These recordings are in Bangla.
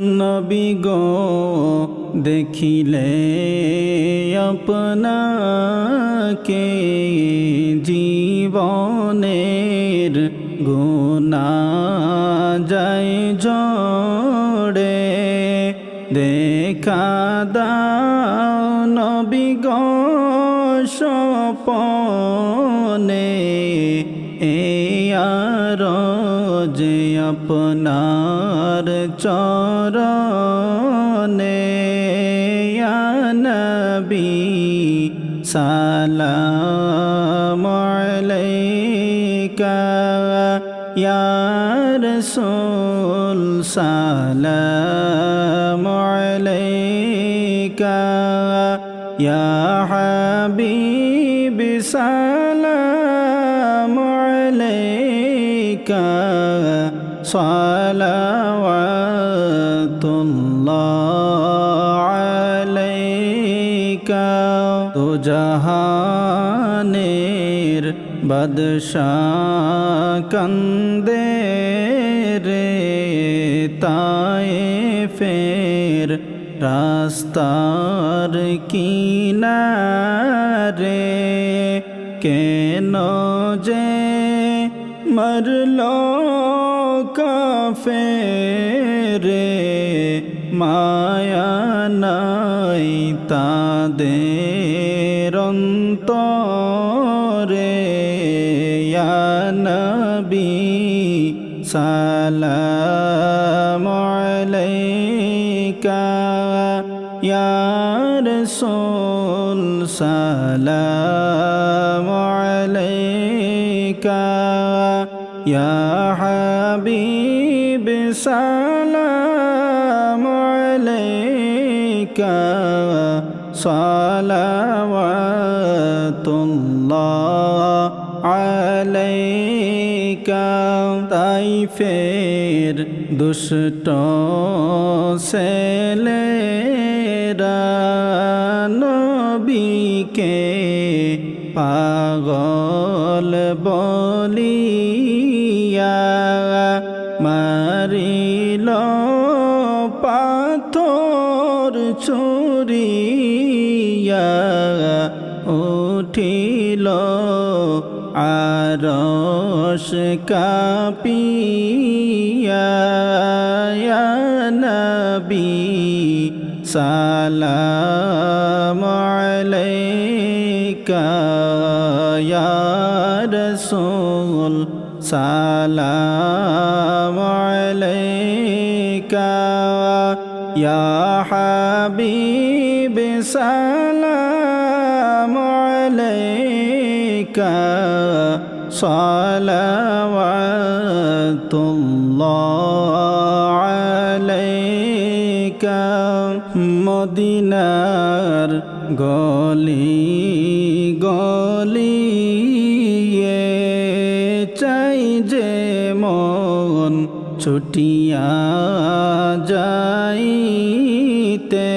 নবী গো দেখিলে আপনাকে জীবনের গুনাহ যায় ঝরে। দেখা দাও নবী গো স্বপনে, যে আপনার চরণে। ইয়া নবী সালাম আলাইকা, ইয়া রাসূল সালাম আলাইকা, ইয়া হাবিব সালাম আলাইকা। সালাওয়াতুল্লাহ আলাইকা। দো জাহানের বাদশাহ কান্দে রে, তায়েফের রাস্তার কিনারে। কেন যে মরলো কাফেরে, মায়া নাই তাদের অন্তরে। ইয়া নবী সালাম আলাইকা, ইয়া রাসূল সালাম আলাইকা, ইয়া হাবিব সালাম আলাইকা। সালাওয়াতুল্লাহ আলাইকা। তাইফের দুষ্ট ছেলেরা নবীকে পাগল বলিয়া মারিল পাথর ছুঁড়িয়া। উঠিল আরশ কাঁপিয়া। ইয়া নবী সালাম আলাইকা, ইয়া রাসূল সালাম আলাইকা, ইয়া হাবিব সালাম আলাইকা। সালাওয়াতুল্লাহ আলাইকা। মদিনার গলি গলিয়ে চাই যে মন ছুটিয়া যাইতে।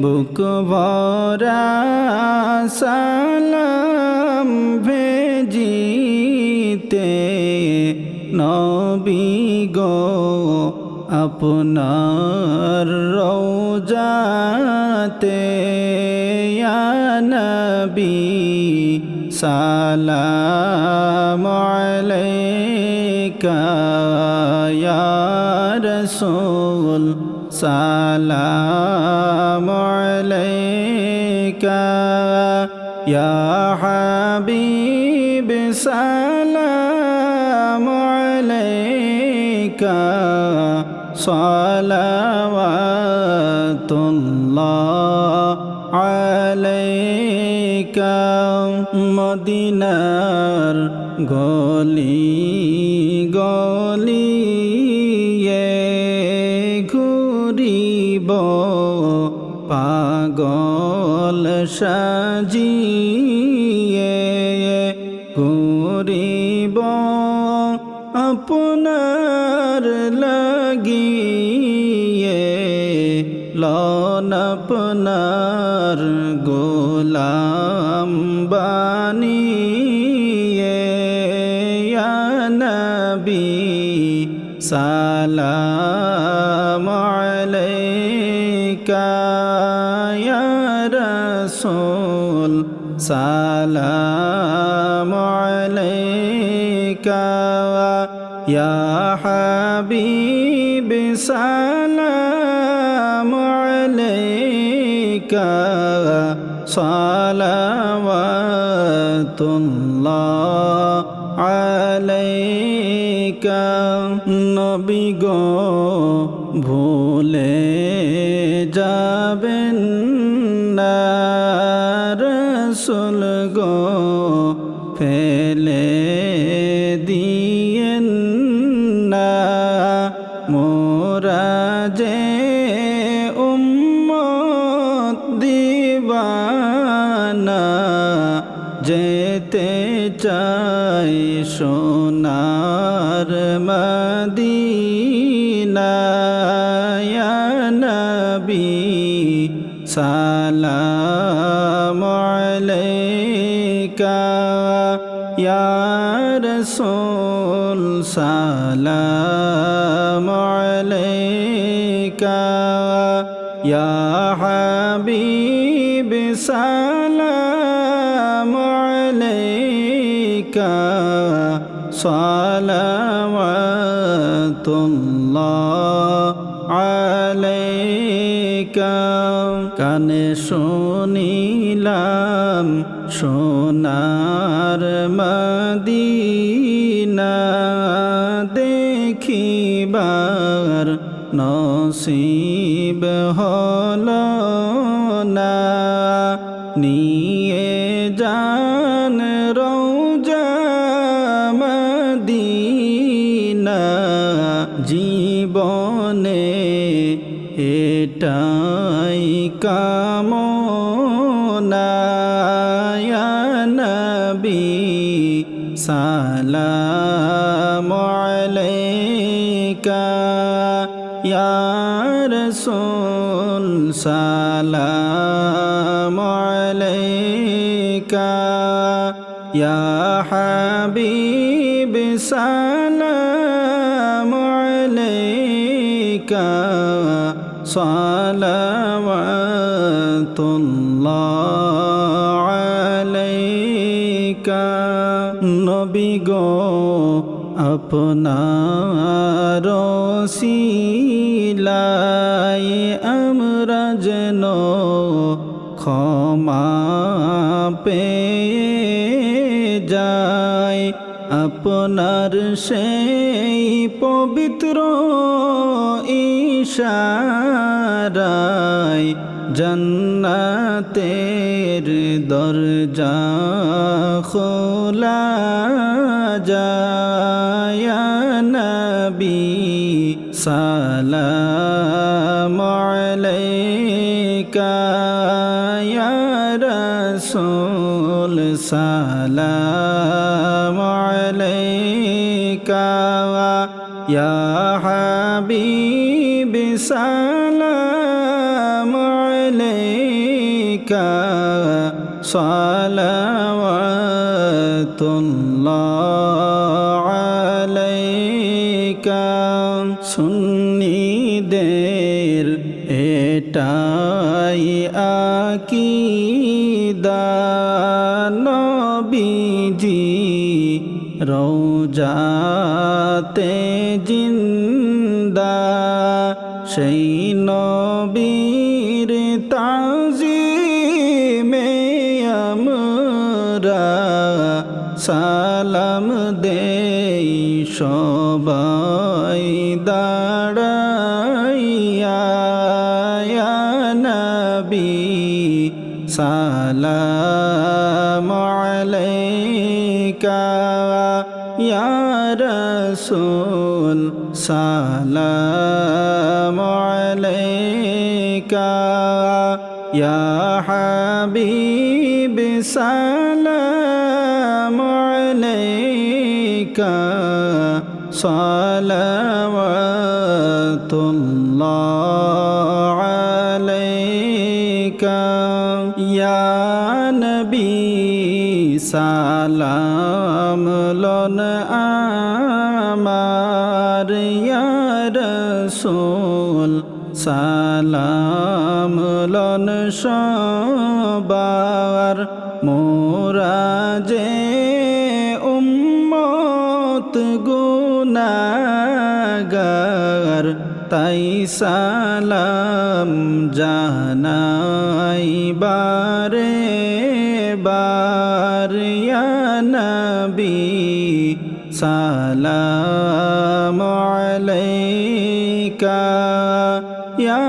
বুক ভরা সালাম ভেজিতে। নবী গো আপনার রওজাতে। ইয়া নবী সালাম আলাইকা, ইয়া রাসূল সালাম আলাইকা, ইয়া হাবিব সালাম আলাইকা। সালাওয়াতুল্লাহ আলাইকা। মদিনার গলি গলিয়ে ঘুরিব পাগল সাজিয়ে। ঘুরিব আপনার লাগিয়ে। লন আপনার গোলাম বানিয়ে। ইয়া নবী সালাম ইয়া রাসূল সালামু আলাইকা ইয়া হাবিব সালামু আলাইকা সালাওয়াতুল্লাহ আলাইকা নবী গো ভুলে যাবেন না রাসূল গো ফেলে দিয়েন না মোরা যে উম্মত দিওয়ানা যেতে চাই সোনার মদিনা ইয়া নবী সালামু আলাইকা ইয়া রাসূল সালামু আলাইকা ইয়া হাবিব সালামু আলাইকা সালাওয়াতুল্লাহ আলাইকা কানে শুনিলাম সোনার মদিনা দেখিবার নসিব হলো না নিয়ে যান রওজা মদিনা জীবনে এটাই কামনা ইয়া নবী সালামু আলাইকা ইয়া রাসূল সালামু আলাইকা ইয়া হাবিব সালামু আলাইকা সালাওয়াতুল্লাহ আলাইকা নবী গো আপনার ওসিলায় আমরা যেন ক্ষমা পেয়ে যাই আপনার সেই পবিত্র ইশারায় জান্নাতের দরজা খোলা যায় ইয়া নবী সালামু আলাইকা ইয়া রাসূল সালামু আলাইকা ইয়া হাবিব সালামু আলাইকা সালাওয়াতুল্লাহ আলাইকা সুন্নিদের এটাই আকীদা নবীজি রওজাতে জিন্দা সেই নবীর তাজিমে আমরা সালাম দেই সবাই দাঁড়াইয়া ইয়া নবী সালামু আলাইকা ইয়া রাসূল সালামু আলাইকা ইয়া হাবিব সালামু আলাইকা সালাওয়াতুল্লাহ আলাইকা ইয়া নবী সালাম লন আমার ইয়া রাসূল সালাম লন সবার মোরা যে উম্মত গুনাহগার তাই সালাম জানাই বারে বার ইয়া নবী সালাম আলাইকা ইয়া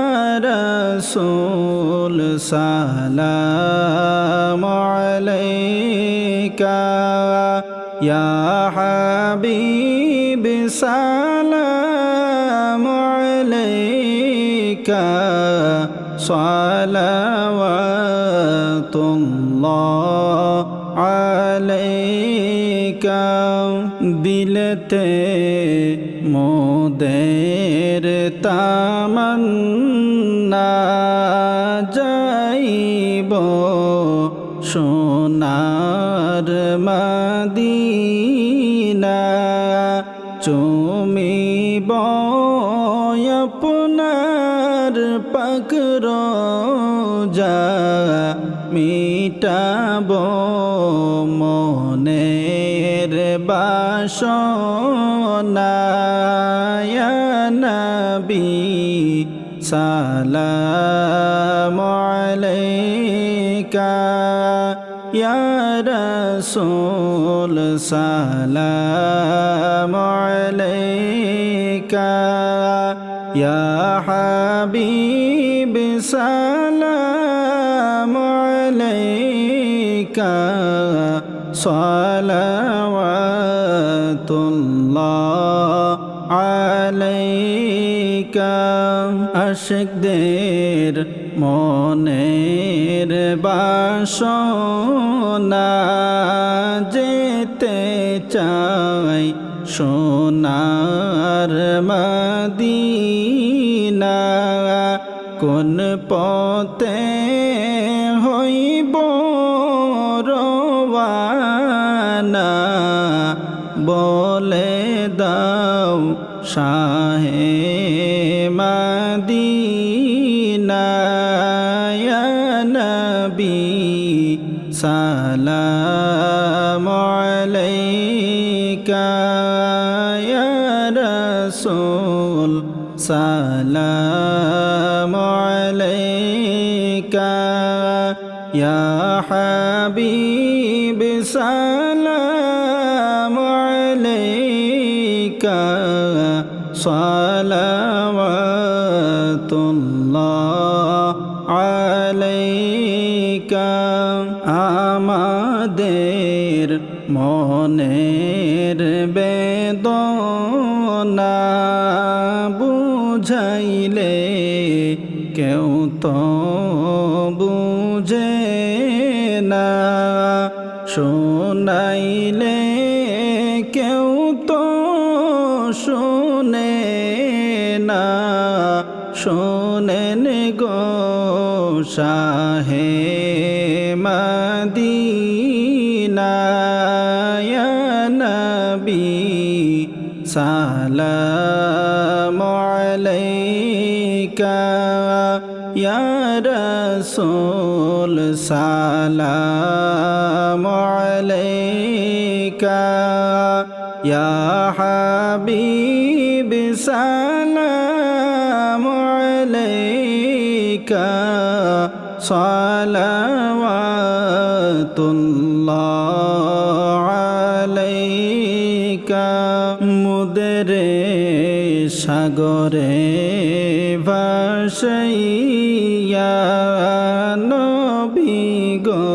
রাসূল সালাম আলাইকা ইয়া হাবিব সালাম আলাইকা সালাওয়াতুল্লাহ আলাইকা দিলতে মোদের তামান্না যাইব সোনার মদিনা চুমিব আপনার পাক রোজা মিটাব মনের বাসনা ইয়া নবী সালাম আলাইকা ইয়া রাসূল সালাম আলাইকা ইয়া হাবিব সালাম আলাইকা সালাওয়াতুল্লাহ আলাইকা আশিকদের মনের বাসনা যেতে চাই সোনার মদিনা কোন পথে হইব রওয়ানা বলে দাও শাহে মদিনা ইয়া নবী সালাম আলাইকা ইয়া রাসূল সালাম আলাইকা ইয়া হাবিব সালাম আলাইকা সালাওয়াতুল্লাহ আলাইকা আমাদের মনের বেদনা বুঝাইলে কেউ তো বুঝে না শোনাইলে কেউ তো শোনে না শোনেন গো শাহে মদিনা ইয়া নবী সালাম আলাইকা ইয়া রাসূল সালাম আলাইকা ইয়া হাবিব সালাম আলাইকা সালাওয়াতুল্লাহ আলাইকা মুদরে সাগরে ভাসাইয়া নবী গো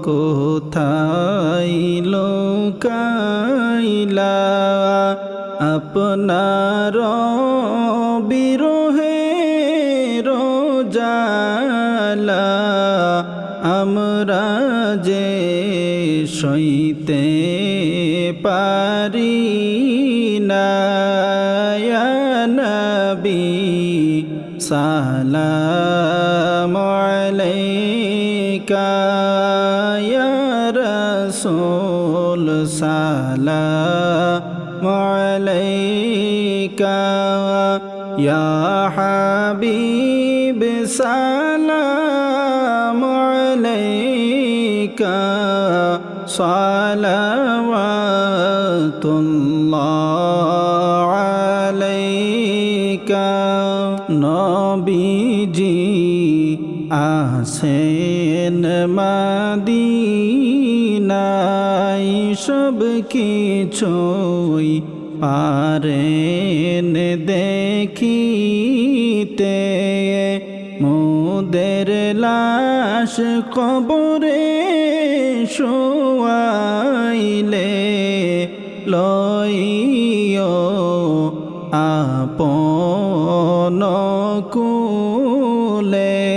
কোথায় লুকাইলা আপনার বিরহে রোজালা আমরা যে সইতে পারি না ইয়া নবী সালাম আলাইকা ইয়া রাসূল সালাম আলাইকা ইয়া হাবিব সালামু আলাইকা সালাওয়াতুল্লাহ আলাইকা নবীজি আসেন মদিনায় সব কিছুই পারেন দেখিতে মোদের লাশ কবরে শোয়াইলে লইও আপন কুলে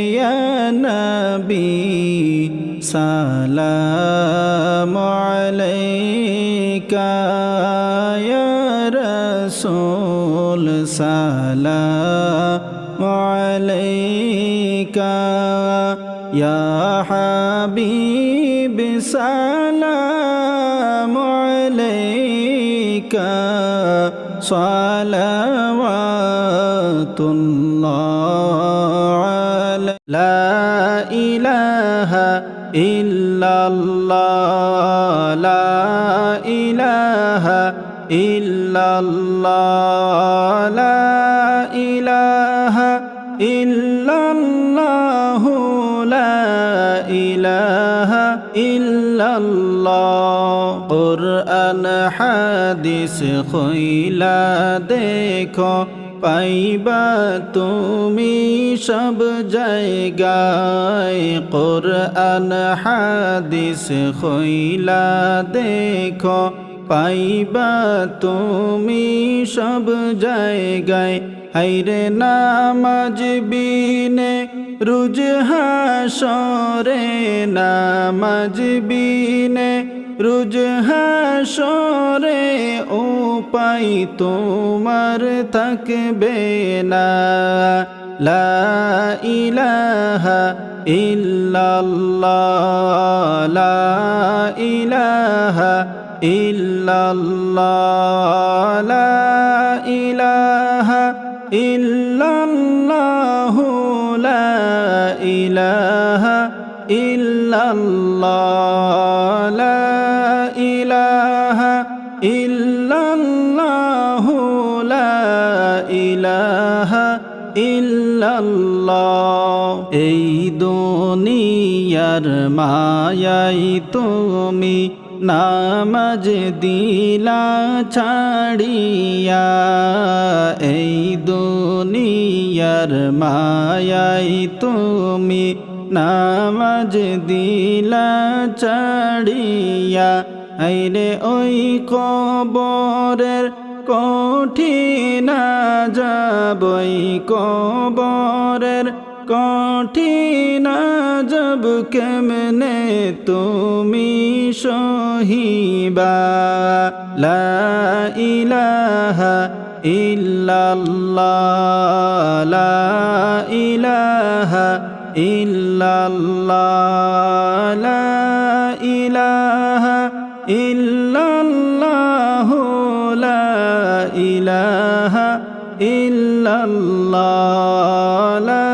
ইয়া নবী সালামু আলাইকা ইয়া রাসূল সালামু আলাইকা ইয়া হাবিব সালামু আলাইকা সালাওয়াতুল্লাহ আলাইকা লা ইলাহা ইল্লাল্লাহ লা ইলাহা ইল্লাল্লাহ লা ইলাহা ইল্লাল্লাহ লা ইলাহা ইল্লাল্লাহ কুরআন হাদিস খইলা দেখো পাইবা তুমি সব জায়গায় কুরআন হাদিস খইলা দেখো পাইবা তুমি সব জায়গায় হায়রে নামাজ বিনে রোজ হাসরে নামাজ বিনে রোজ হাসরে উপায় তোমার থাকবে না লা ইলাহা ইল্লাল্লাহ লা ইলাহা ইল্লাল্লাহ লা ইলাহা ইল্লাল্লাহ লা ইলাহা ইল্লাল্লাহ লা ইলাহা ইল্লাল্লাহ লা ইলাহা ইল্লাল্লাহ এই দুনিয়ার মায়াই তুমি নামাজ দিলা ছাড়িয়া এই দুনিয়ার মায়াই তুমি নামাজ দিলা ছাড়িয়া আইরে ওই কবরের কঠিন যাবই কবরের কঠিন যাব কেমনে তুমি সহিবা লা ইলাহা ইল্লাল্লাহ লা ইলাহা ইল্লাল্লাহ লা ইলাহা ইল্লাল্লাহ লা ইলাহা ইল্লাল্লাহ লা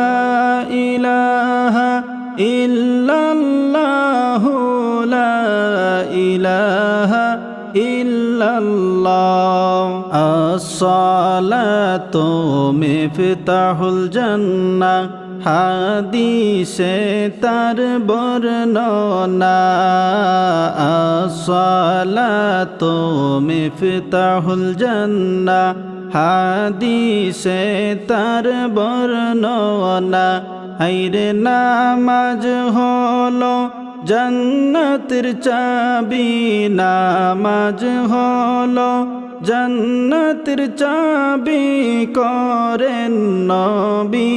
ইলাহা ইল্লাল্লাহ লা ইলাহা ইল্লাল্লাহ আসসালাতু মিফতাহুল জান্নাহ হাদিসে তার বর্ণনা আসসালাতু মিফতাহুল জান্নাহ হাদিসে তার বর্ণনা হায়রে নামাজ হলো জান্নাতের চাবি নামাজ হলো জান্নাতের চাবি করেন নবী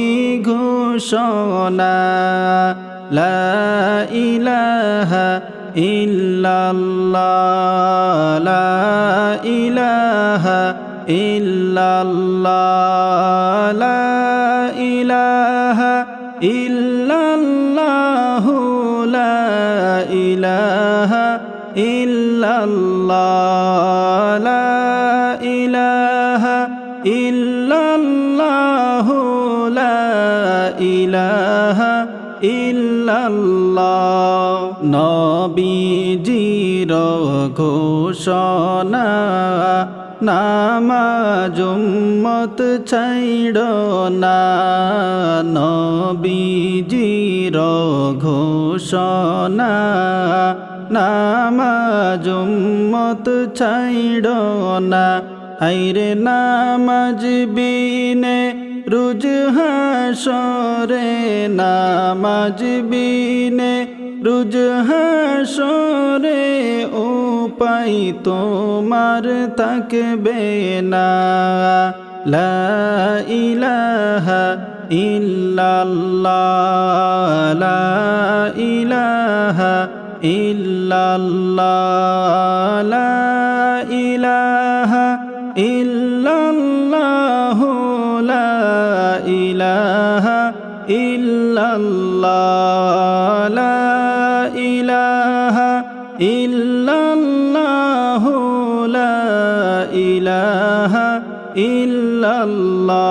ঘোষণা লা ইলাহা ইল্লাল্লাহ লা ইলাহা ইল্লাল্লাহ লা ইলাহা ইল্লাল্লাহ লা ইলাহা ইল্লাল্লাহ লা ইলাহা ইল্লাল্লাহ ইলাহা ইল্লাল্লাহ নবীজির ঘোষণা নামাজ উম্মত ছাইড়ো না নবীজির ঘোষণা নামাজ উম্মত ছাইড়ো না হায়রে নামাজ বিনে রোজ হাসরে নামাজ বিনে রোজ হাসরে উপায় তোমার থাকবে না লা ইলাহা ইল্লাল্লাহ লা ইলাহা ইল্লাল্লাহ লা ইলাহা ইল্লাল্লাহ লা ইলাহা ইল্লাল্লাহ লা ইলাহা ইল্লাল্লাহ লা ইলাহা ইল্লাল্লাহ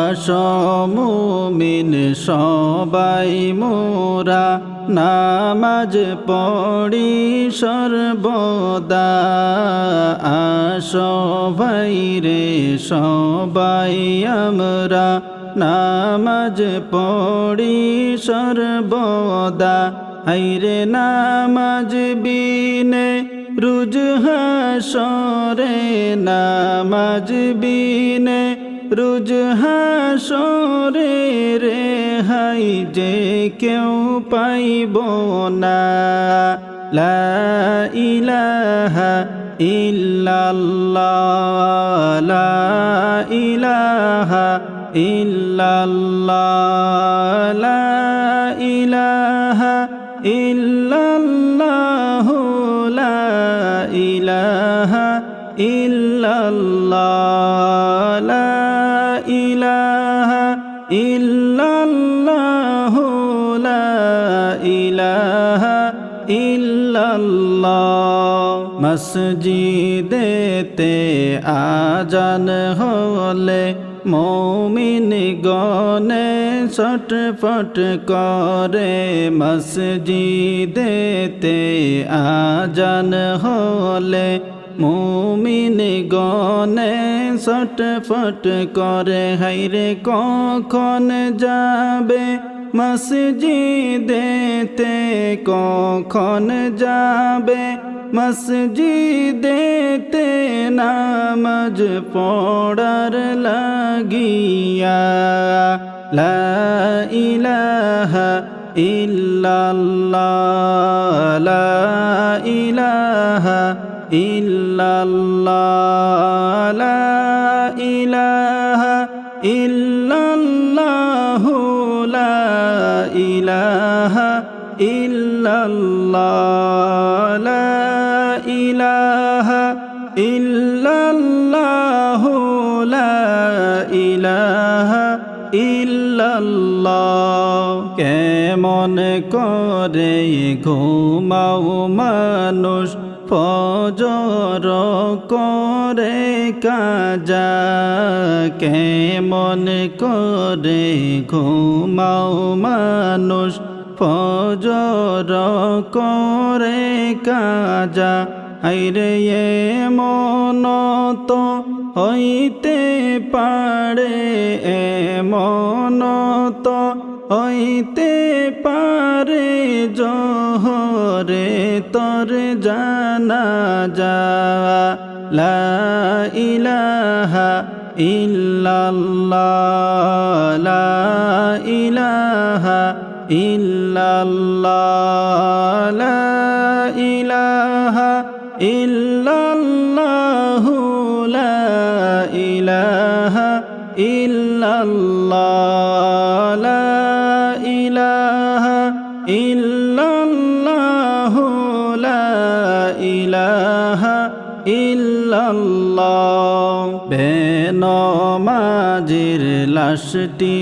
আসো মুমিন সবাই মোরা নামাজ পড়ি সর্বদা আসো ভাইরে সবাই আমরা নামাজ পড়ি সর্বদা হায়রে নামাজ বিনে রোজ হাসরে নামাজ বিনে রোজ হাসরে রেহাই যে কেউ পাইব না লা ইলাহা ইল্লাল্লাহ লা ইলাহা ইল্লাল্লাহ লা ইলাহা ইল্লাল্লাহ লা ইলাহা ইল্লাল্লাহ লা ইলাহা ইল্লাল্লাহ লা ইলাহা ইল্লাল্লাহ মসজিদেতে আজান হলে মুমিন গনে ছটফট করে মসজিদেতে আজান হলে মুমিন গনে ছটফট করে হায়রে কখন যাবে মসজিদেতে কখন যাবে মসজিদেতে নামাজ পড়ার লাগিয়া লা ইলাহা ইল্লাল্লাহ লা ইলাহা ইল্লাল্লাহ লা ইলাহা ইল্লাল্লাহ লা ইলাহা ইল্লাল্লাহ লা ইলাহা ইল্লাল্লাহ লা ইলাহা ইল্লাল্লাহ কেমন করে ঘুমাও মানুষ ফজর করে কাজা কেমন করে ঘুমাও মানুষ ফজর করে কাজা হায়রে এমন তো হইতে পারে এমন তো হইতে পারে জোহরে তোর জানাজা লা ইলাহা ইল্লাল্লাহ লা ইলাহা ইল্লাল্লাহ লা ইলাহা ইল্লাল্লাহ লা ইলাহা ইল্লাল্লাহ লা ইলাহা ইল্লাল্লাহ লা ইলাহা ইল্লাল্লাহ বেনমাজির লাশটি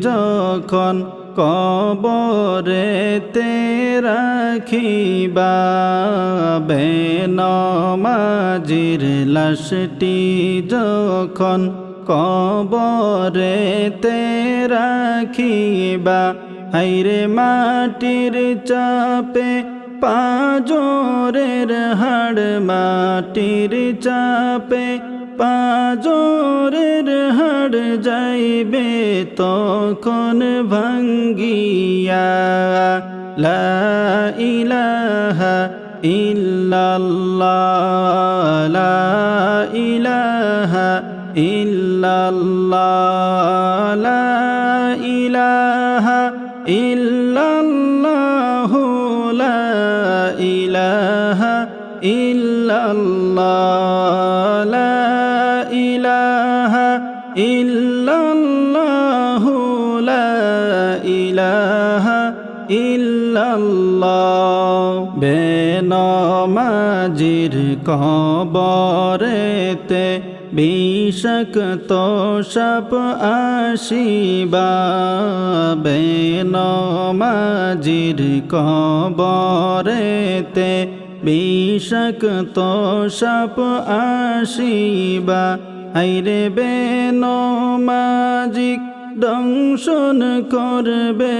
যখন কবরেতে রাখিবা বেনমাজির লাশটি যখন কবরেতে রাখিবা হাইরে মাটির চাপে পাজরের হাড় মাটির চাপে পাজরের হাড় যাইবে তখন ভাঙ্গিয়া লা ইলাহা ইল্লাল্লাহ লা ইলাহা ইল্লাল্লাহ লা ইলাহা ইল্লাল্লাহ লা ইলাহা ইল্লাল্লাহ লা ইলাহা ইল্লাল্লাহ লা ইলাহা ইল্লাল্লাহ বেনমাজির কবরেতে বিষাক্ত সাপ আসিবা বেনমাজির কবরেতে বিষাক্ত সাপ আসিবা হাইরে বেনমাজিক দংশন করবে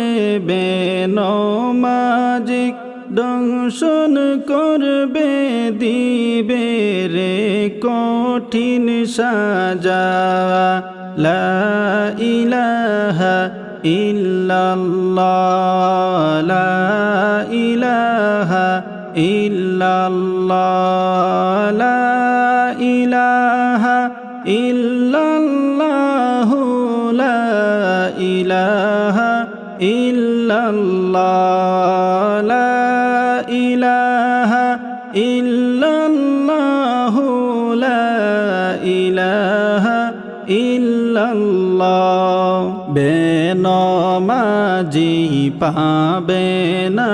বেনমাজিক দংশন করবে দিবে রে কঠিন সাজা লা ইলাহা ইল্লাল্লাহ লা ইলাহা ইল্লাল্লাহ লা ইলাহা ইল্লাল্লাহ লা ইলাহা ইল্লাল্লাহ লা ইলাহা ইল্লাল্লাহ লা ইলাহা ইল্লাল্লাহ বেনমাজি পাবে না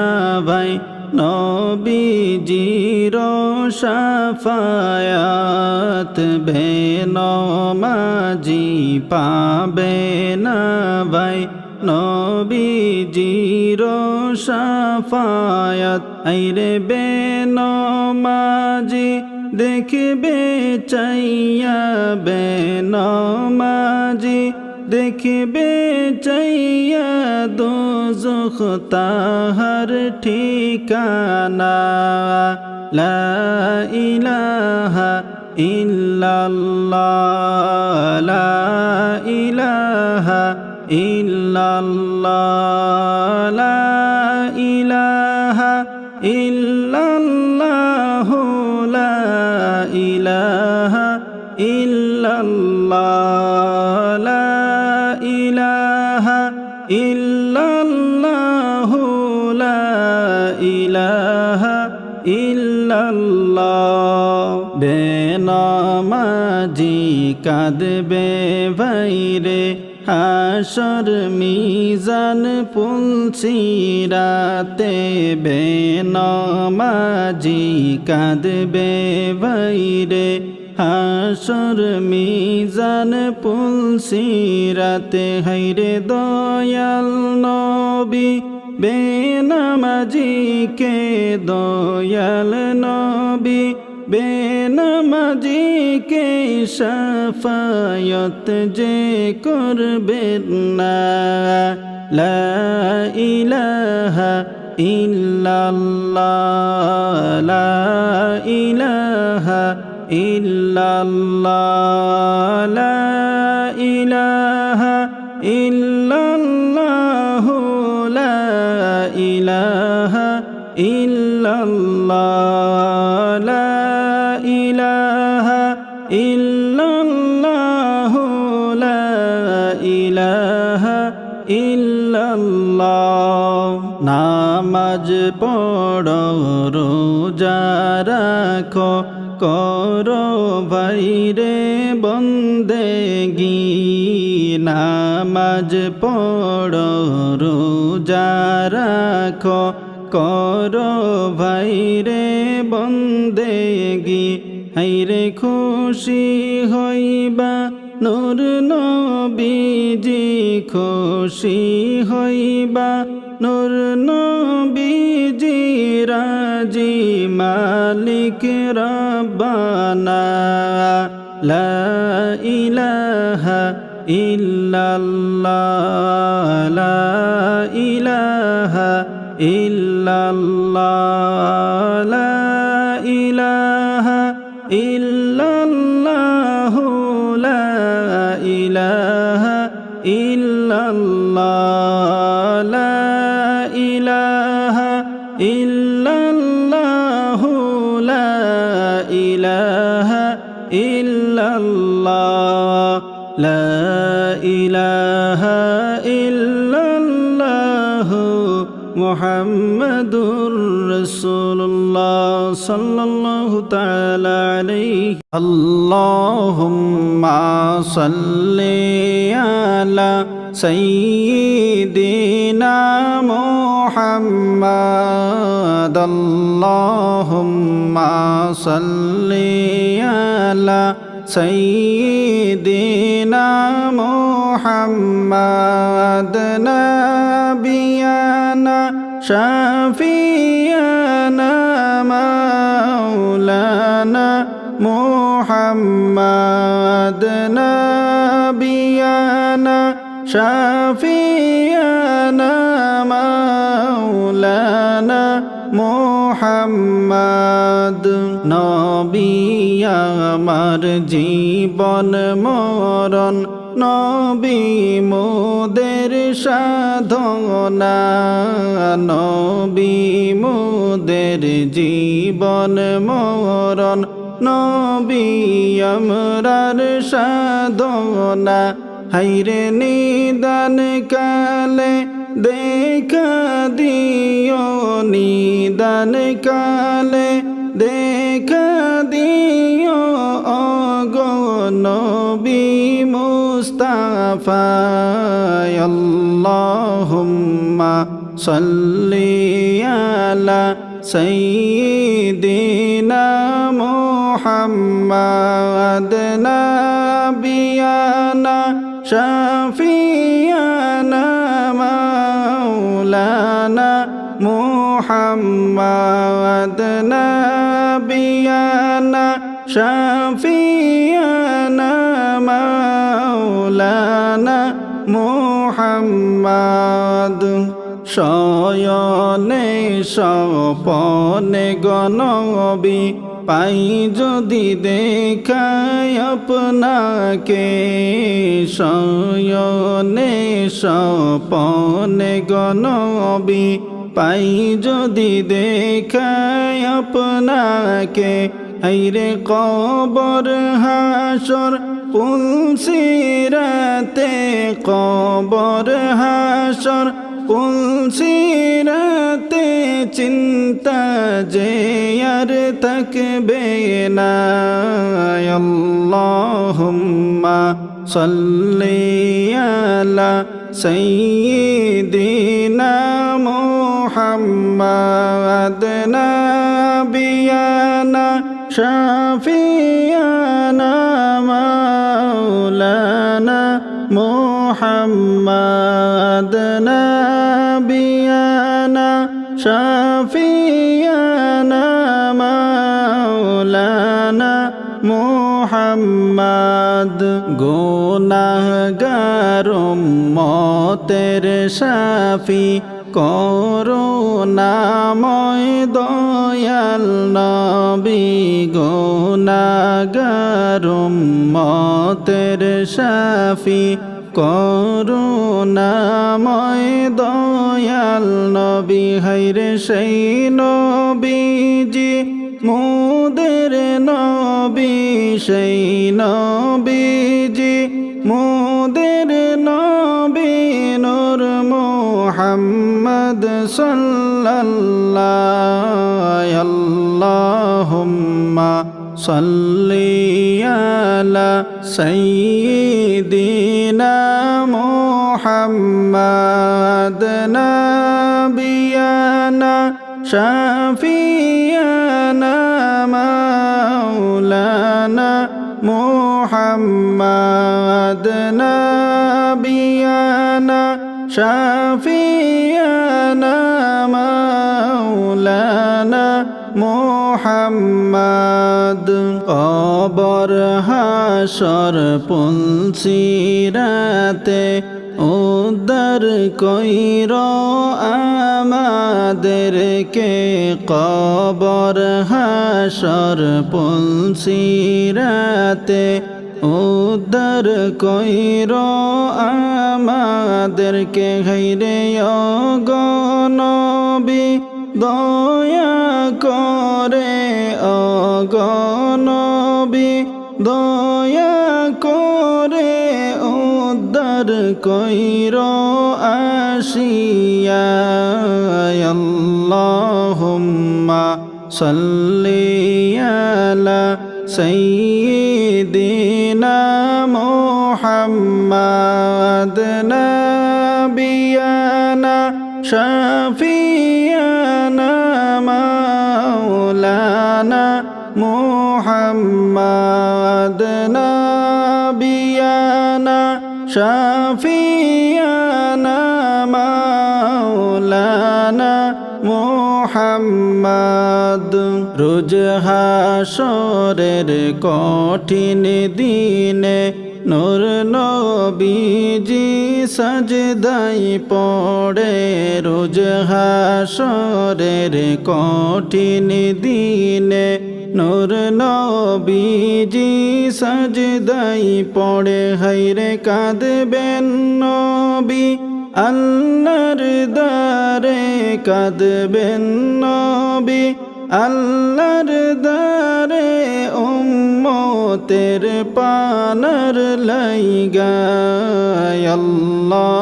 ভাই নবীজির শাফায়াত বেনমাজি পাবে না ভাই নবীজির শাফায়াত আইরে বেনমাজি দেখবে চাইয়া বেনমাজি দেখবে চাইয়া দোজখ তাহার ঠিকানা লা ইলাহা ইল্লাল্লাহ লা ইলাহা ইল্লাল্লাহ লা ইলাহা ইল্লাল্লাহ লা ইলাহা ইল্লাল্লাহ লা ইলাহা ইল্লাল্লাহ লা ইলাহা ইল্লাল্লাহ বেনমাজি কাঁদবে ভাইরে হাসর মিজান পুলসিরাতে বেনমাজি কাঁদবে ভাইরে হাসর মিজান পুলসিরাতে হাইরে দয়াল নবী বেনমাজি কে দয়াল নবী বেনমাজি কে শাফায়াত যে করবেন না লা ইলাহা ইল্লাল্লাহ লা ইলাহা ইল্লাল্লাহ লা ইলাহা ইল্লাল্লাহ লা ইলাহা ইল্লাল্লাহ লা ইলাহা ইল্লাল্লাহ লা ইলাহা ইল্লাল্লাহ নামাজ পড়ো রোজা রাখো করো ভাইরে বন্দেগি নামাজ পড়ো রোজা রাখো করো ভাইরে বন্দেগি হাইরে খুশি হইবা নূর নবীজি খুশি হইবা নূর নবীজি রাজি মালিক রব্বানা লা ইলাহা ইল্লাল্লাহ লা ইলাহা ইল্লাল্লাহ লা ইলাহা ইল্লাল্লাহ লা ইলাহা ইল্লাল্লাহ লা ইলাহা ইল্লাল্লাহ লা ইলাহা ইল্লাল্লাহ লা ইলাহা ইল্লাল্লাহ মুহাম্মাদুর রাসূলুল্লাহ সাল্লাল্লাহু তাআলা আলাইহি আল্লাহুম্মা সাল্লি আলা সাইয়্যিদিনা মুহাম্মাদ আল্লাহুম্মা সাল্লি আলা সাইয়্যিদিনা মুহাম্মাদ নাবিয়ানা শাফিয়ানা মাওলানা মুহাম্মাদ নাবিয়ানা শাফিয়ানা মাওলানা মুহাম্মাদ নবী আমার জীবন মরণ নবী মোদের সাধনা নবী মোদের জীবন মরণ নবী আমরার সাধনা হাইরে নিদান কালে দেখা দিও নিদান কালে দেখা দিও ওগো নবী মুস্তাফা আল্লাহুম্মা সাল্লি আলা সাইয়্যিদিনা মুহাম্মাদ নাবিয়ানা শাফিয়ানা মাওলানা মুহাম্মাদ নাবিয়ানা শাফিয়ানা মাওলানা মুহাম্মাদ শয়নে স্বপনে গনবী পাই যদি দেখায় আপনাকে শয়নে স্বপনে গনবী পাই যদি দেখায় আপনাকে হাইরে কবর হাসর পুলসিরাতে কবর হাসর পুলসিরাতে চিন্তা যে আর থাকবে না আল্লাহুম্মা সাল্লি আলা সাইয়্যিদিনা মুহাম্মাদ নাবিয়ানা শাফিয়ানা মাওলানা মুহাম্মাদ নাবিয়ানা শাফিয়ানা মাওলানা মুহাম্মাদ গুনাহগার উম্মতের শাফি করুণাময় দয়াল নবী গুনাহগার উম্মতের শাফি করুণাময় দয়াল নবী হাইরে সেই নবীজি মোদের নবী সেই নবীজি মোদের নবী নূর মুহাম্মদ সাল্লাল্লাহু আল্লাহুম্মা সাল্লি আলা সাইয়্যিদিনা মুহাম্মাদ নাবিয়ানা শাফিয়ানা মাওলানা মুহাম্মাদ নাবিয়ানা শাফিয়ানা মাওলানা মুহাম্মদ কবর হাসর পুলসিরাতে উদ্ধার কইর আমাদেরকে কবর হাসর পুলসিরাতে উদ্ধার কইর আমাদেরকে হাইরে অগনবী দয়া করে অগনবী দয়া করে উদ্ধার কইর আসিয়া আল্লাহুম্মা সাল্লি আলা সাইয়্যিদিনা মুহাম্মাদ নাবিয়ানা শাফিয়ানা মাওলানা মুহাম্মাদ নাবিয়ানা শাফিয়ানা মাওলানা মুহাম্মদ রোজ হাসরের কঠিন দিনে নূর নবীজি সাজদায় পড়ে রোজ হাসরের কঠিন দিনে নূর নবীজি সাজদায় পড়ে হায়রে কাঁদবেন নবী আল্লাহর দারে কাঁদবেন নবী আল্লাহর দারে উম্মতের পানার লাইগা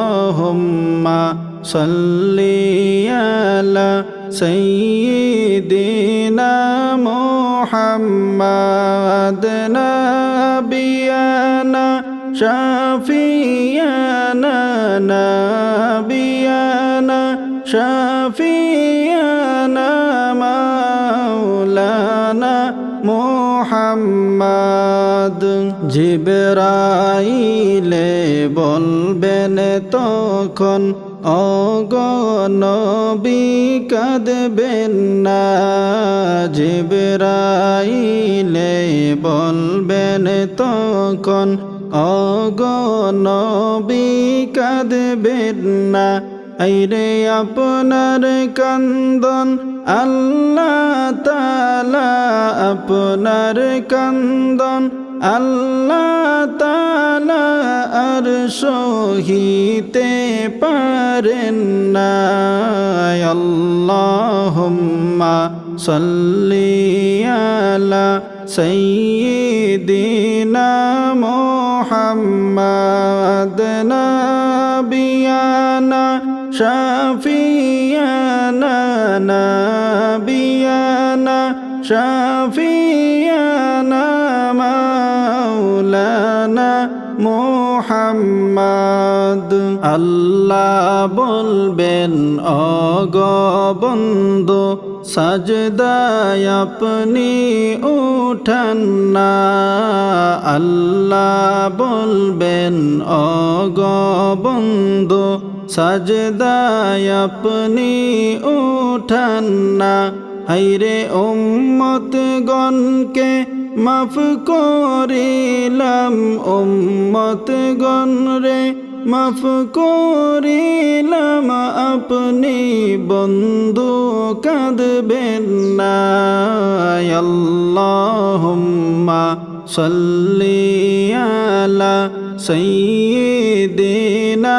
আল্লাহুম্মা সাল্লি আলা সাইয়্যিদিনা মুহাম্মাদ নাবিয়ানা শাফিয়ানা নাবিয়ানা শাফিয়ানা মাওলানা মুহাম্মদ জিবরাইলে বলবেন তখন ওগো নবী কাঁদবেন না জিবরাইলে বলবেন তখন ওগো নবী কাঁদবেন না আইরে আপনার কান্দন আল্লাহ তাআলা আপনার কান্দন আল্লাহ তাআলা আর সহিতে পারেন না আল্লাহুম্মা সাল্লি আলা সাইয়্যিদিনা মুহাম্মাদ নাবিয়ানা শাফিয়ানা নাবিয়ানা শাফিয়ানা মাওলানা মুহাম্মদ আল্লাহ বলবেন ওগো বন্ধু সাজদায় আপনি উঠান না আল্লাহ বলবেন ওগো বন্ধু সাজদায় আপনি উঠান না হায়রে উম্মত গণকে মাফ করিলাম উম্মত গণ রে মাফ করিলাম আপনি বন্ধু কাঁদবেন না আল্লাহুম্মা সাল্লি আলা সাইয়্যিদিনা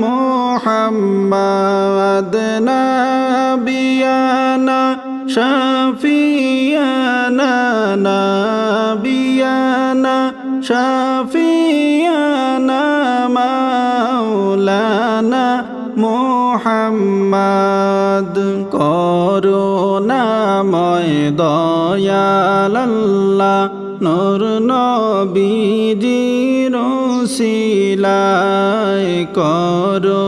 মুহাম্মাদ নাবিয়ানা শাফিয়ানা নাবিয়ানা শাফিয়ানা মাওলানা মুহাম্মদ করুণাময় দয়াল আল্লাহ নূর নবীজির ওসিলায় করুণাময়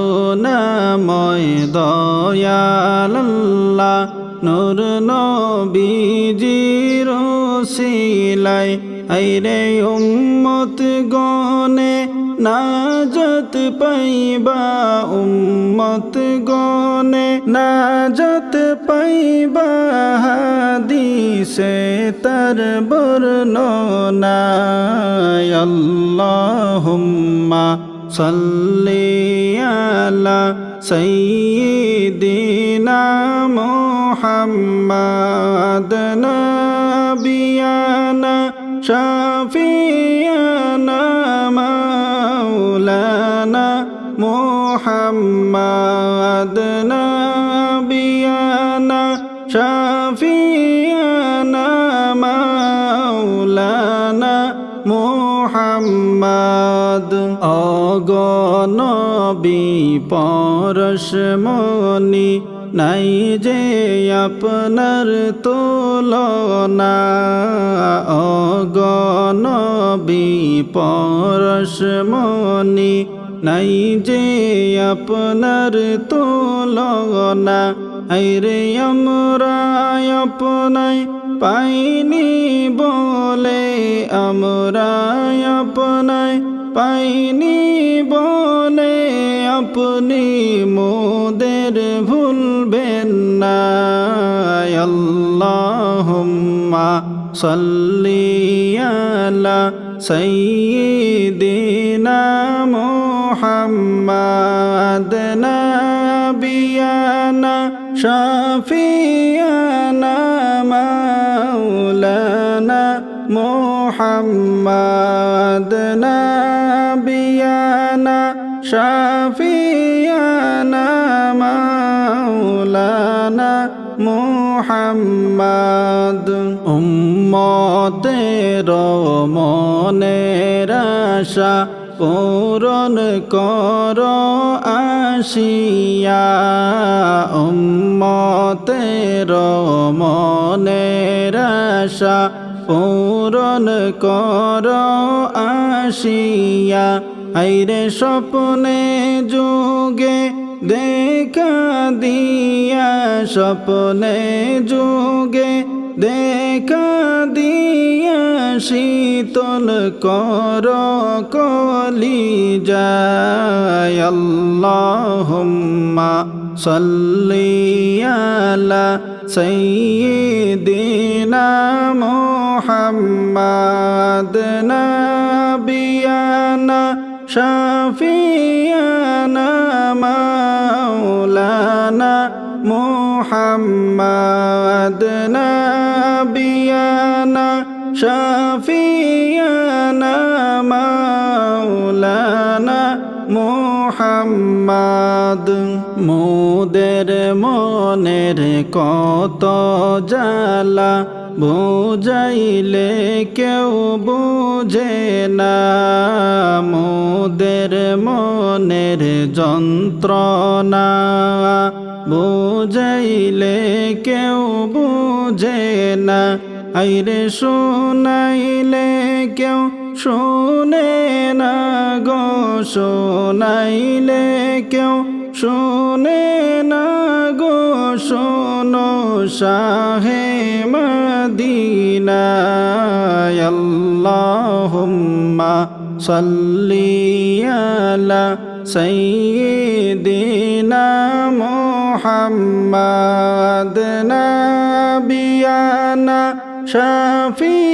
দয়াল আল্লাহ নূর নবীজির ওসিলায় আইরে উম্মত গণে নাজাত পাইবা উম্মত গনে নাজাত পাইবা হাদিসে তার বর্ণনা আল্লাহুম্মা সাল্লি আলা সাইয়্যিদিনা মুহাম্মাদ নাবিয়ানা শাফিয়ানা মাওলানা মুহাম্মাদ নাবিয়ানা শাফিয়ানা মাওলানা মুহাম্মাদ অগনবী পরশমণি নাই যে আপনার তুলনা অগনবী পরশমণি নাই যে আপনার তুলনা আইরে আমরা আপনায় পাইনি বলে আমরা আপনায় পাইনি বলে আপনি মোদের ভুলবেন না আল্লাহুম্মা সাল্লি আলা সাইয়্যিদিনা মুহাম্মাদ নাবিয়ানা শাফিয়ানা মাওলানা মুহাম্মাদ নাবিয়ানা শাফিয়ানা মাওলানা মুহাম্মাদ উম্মতের মনের আশা পূরণ কর আসিয়া উম্মতের মনের আশা পূরণ কর আসিয়া আইরে স্বপ্নে যুগে দেখা দিয়া স্বপ্নে যুগে দেখা দিয়া শীতল কর কলিজায় আল্লাহুম্মা সাল্লি আলা সাইয়্যিদিনা মুহাম্মাদ নাবিয়ানা শাফিয়ানা মাওলানা মুহাম্মাদ নাবিয়ানা শাফিয়ানা মাওলানা মুহাম্মাদ মোদের মনের কত জ্বালা বুঝাইলে কেউ বুঝে না মোদের মনের যন্ত্রণা বুঝাইলে কেউ বুঝে না আইরে শোনাইলে কেউ শোনে না গো শোনাইলে কেউ শোনে না গো শোনো শাহে মদিনা আল্লাহুম্মা সাল্লি আলা সাইয়্যিদিনা মুহাম্মাদ নাবিয়ানা শাফিয়ানা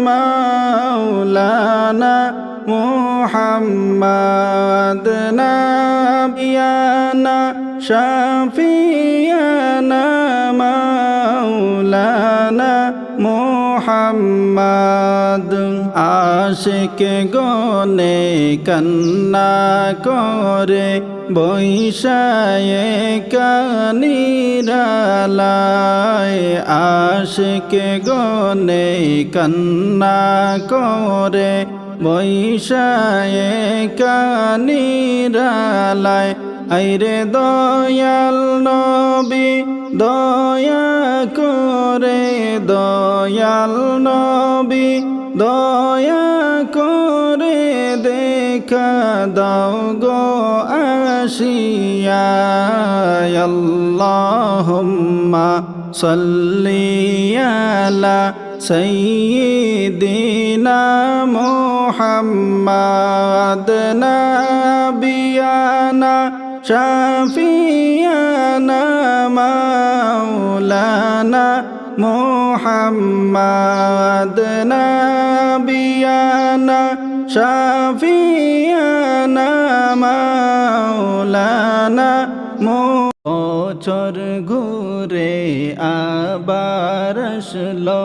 মাওলানা মুহাম্মাদ নাবিয়ানা শাফিয়ানা মাওলানা মুহাম্মাদ আশিক গনে কান্না করে বৈশায়ে কানিরালায় আশিক গনে কান্না করে বৈশায়ে কানিরালায় আইরে দয়াল নবী দয়া করে দয়াল নবী দয়া করে দেখা দাও গো আসিয়া আল্লাহুম্মা সাল্লি আলা সাইয়্যিদিনা মোহাম্মদ নবিয়ানা শাফিয়ানা মাওলানা মোহাম্মদ নবিয়ানা শাফিয়ানা মাওলানা বছর ঘুরে আবার আসলো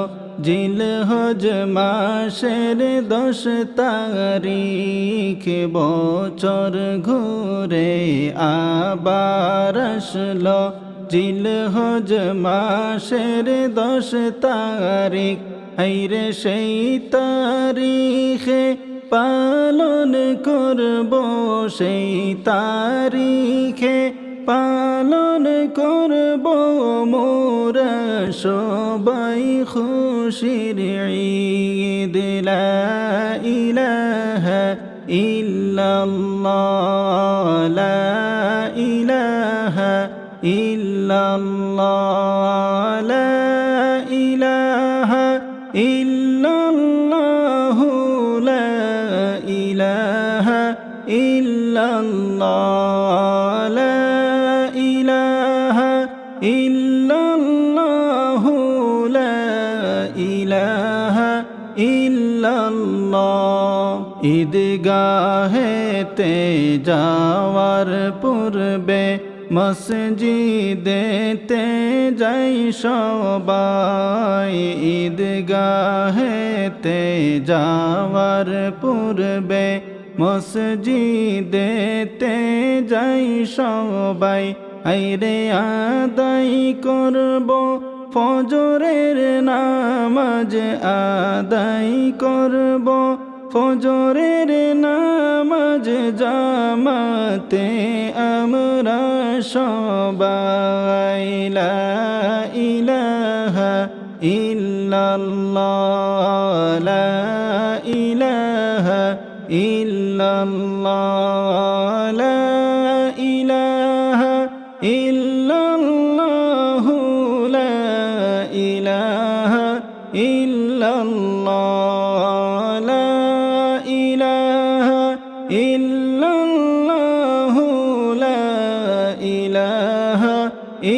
জিলহজ মাসের 10 তারিখ বছর ঘুরে আবার আসলো জিলহজ মাসের 10 তারিখ হায়রে সেই তারিখে পালন করব সেই তারিখে পালন করব মোরা সবাই খুশির ঈদ লা ইলাহা ইল্লাল্লাহ লা ইলাহা ইল্লাল্লাহ লা ইলাহা ইল্লাল্লাহ লা ইলাহা ইল্লাল্লাহ লা ইলাহা ইল্লাল্লাহ লা ইলাহা ইল্লাল্লাহ ঈদগাহেতে যাওয়ার পূর্বে মসজিদেতে যাই সবাই ঈদগাহেতে যাওয়ার পূর্বে মসজিদেতে যাই সবাই আইরে আদায় করব ফজরের নামাজ আদায় করব ফজরের নামাজ জামাতে আমরা সবাই লা ইলাহা ইল্লাল্লাহ লা ইলাহা ইল্লাল্লাহ লা ইলাহা ইল্লাল্লাহ লা ইলাহা ইল্লাল্লাহ লা ইলাহা ইল্লাল্লাহ লা ইলাহা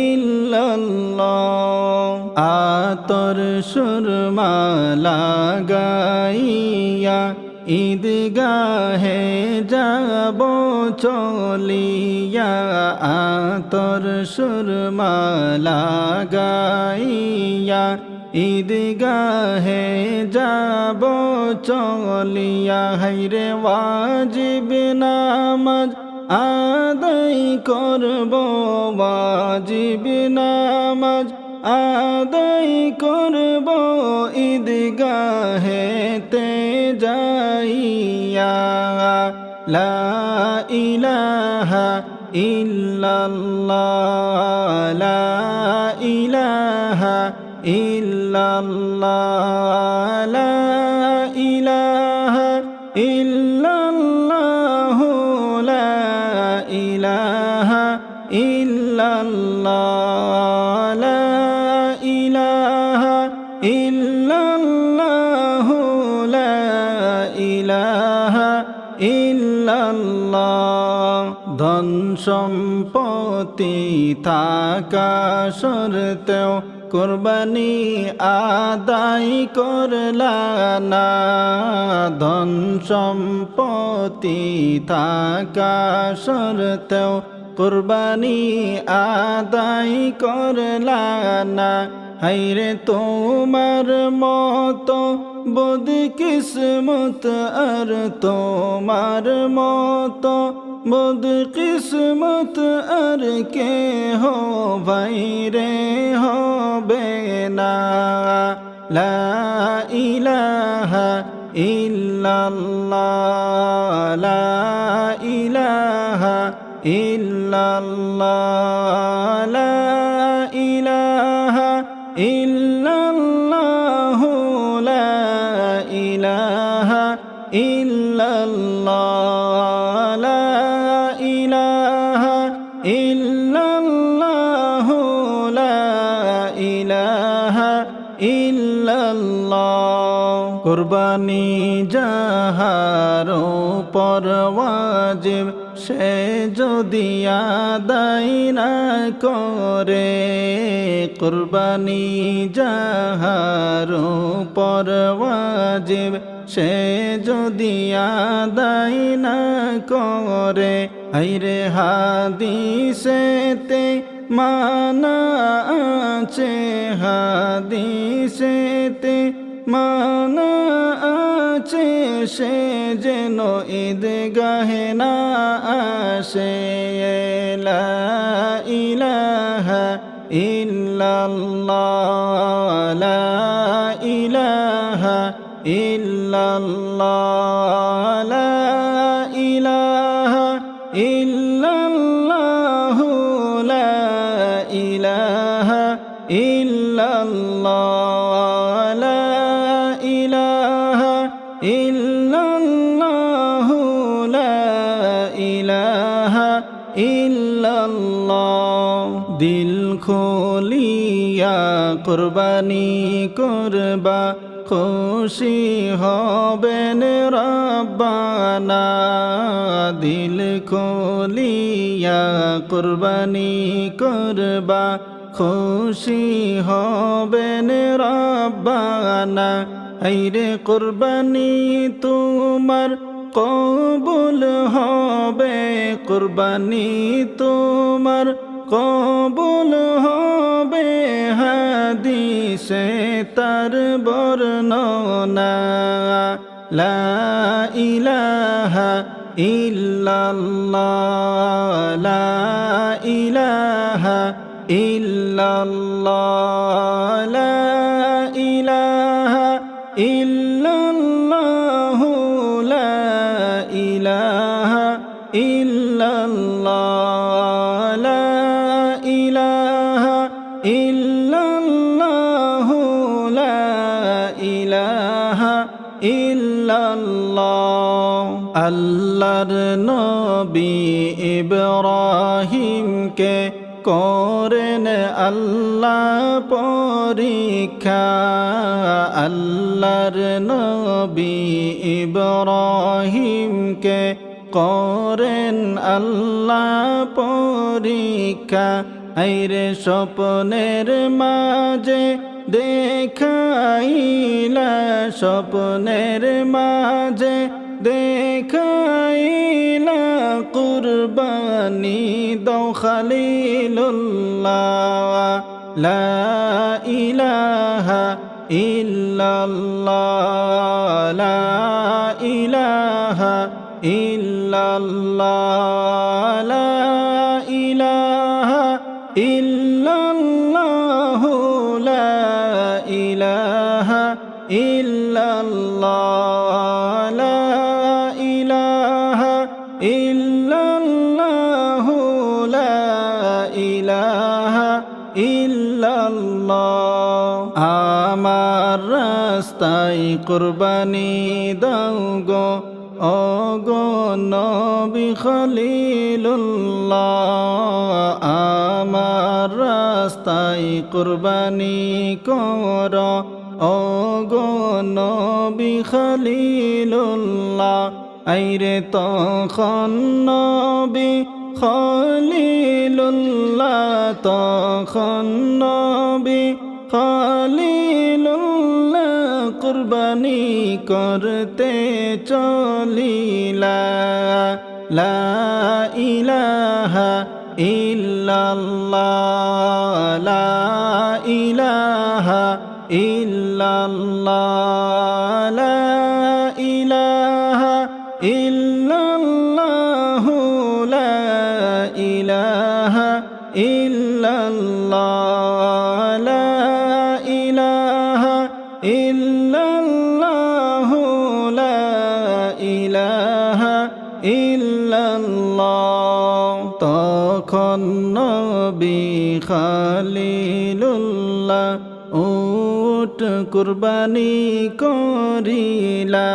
ইল্লাল্লাহ আতর সুরমা লাগাইয়া ঈদগাহে যাব চলিয়া আতর সুরমা লাগাইয়া ঈদগাহে যাব চলিয়া হায়রে ওয়াজিব নামাজ আদায় করব ওয়াজিব নামাজ আদায় করব ঈদগাহেতে যাইয়া লা ইলাহা ইল্লাল্লাহ লা ইলাহা ইল্লাল্লাহ লা ইলাহা ইল্লাল্লাহ লা ইলাহা ইল্লাল্লাহ লা ইলাহা ইল্লাল্লাহ লা ইলাহা ইল্লাল্লাহ ধন সম্পত্তি থাকা সত্ত্বেও কুরবানি আদায় করলা না ধন সম্পত্তি থাকা সত্ত্বেও কুরবানি আদায় করলা না হায়রে তোমার মতো বদকিসমত আর তোমার মতো বদকিসমত আর কে হো ভাইরে হবে না লা ইলাহা ইল্লাল্লাহ লা ইলাহা ইল্লাল্লাহ লা ইলাহা ইল্লাল্লাহ লা ইলাহা ইল্লাল্লাহ লা ইলাহা ইল্লাল্লাহ লা ইলাহা ইল্লাল্লাহ কুরবানি যাহার উপর ওয়াজিব সে যদি আদায় না করে, কুরবানি যাহার উপর ওয়াজিব সে যদি আদায় না করে, হায়রে হাদিসেতে মানা আছে, হাদিসেতে মানা আছে, সে যেন ঈদগাহে না আসে। লা ইলাহা ইল্লাল্লাহ, লা ইলাহা ইল্লাল্লাহ, লা ইলাহা ইল্লাল্লাহ, লা ইলাহা ইল্লাল্লাহ, লা ইলাহা ইল্লাল্লাহ, লা ইলাহা ইল্লাল্লাহ। দিল খুলিয়া কুরবানি করবা, খুশি হবেন রব্বানা। দিল খুলিয়া কুরবানি করবা, খুশি হবেন রব্বানা। হায়রে কুরবানি তোমার কবুল হবে, কুরবানি তোমার কবুল হবে, হাদিসে তার বর্ণনা। লা ইলাহা ইল্লাল্লাহ, লা ইলাহা ইল্লাল্লাহ, লা ইলাহা ইল্লাল্লাহ, লা ইলাহা ইল্লাল্লাহ, লা ইলাহা ইল্লাল্লাহ, লা ইলাহা ইল্লাল্লাহ। আল্লাহর নবী ইব্রাহিমকে করেন আল্লাহ পরীক্ষা, আল্লাহর নবী ইব্রাহিমকে করেন আল্লাহ পরীক্ষা। আইরে স্বপ্নের মাঝে দেখাইলা, স্বপ্নের মাঝে দেখাইলা, কুরবানি দাও খলিলুল্লাহ। লা ইলাহা ইল্লাল্লাহ, লা ইলাহা ইল্লাল্লাহ, লা ইলাহা ইল্লাল্লাহ, লা ইলাহা ইল্লাল্লাহ, লা ইলাহা ইল্লাল্লাহ, লা ইলাহা ইল্লাল্লাহ। আমার রাস্তায় কুরবানি দাও গো, ও গো নবী খলিলুল্লাহ। আমার রাস্তায় কুরবানি কর, ও গো নবী খলিলুল্লাহ। আইরে তখন নবী খলিলুল্লাহ, তখন নবী খলিলুল্লাহ কুরবানি করতে চলিলা। লা ইলাহা ইল্লাল্লাহ, লা ইলাহা ইল্লাল্লাহ, লা ইলাহা ইল্লাল্লাহ, লা ইলাহা ইল্লাল্লাহ, লা ইলাহা ইল্লাল্লাহ, লা ইলাহা ইল্লাল্লাহ। তখন নবী খলিলুল্লাহ উট কুরবানি করিলা।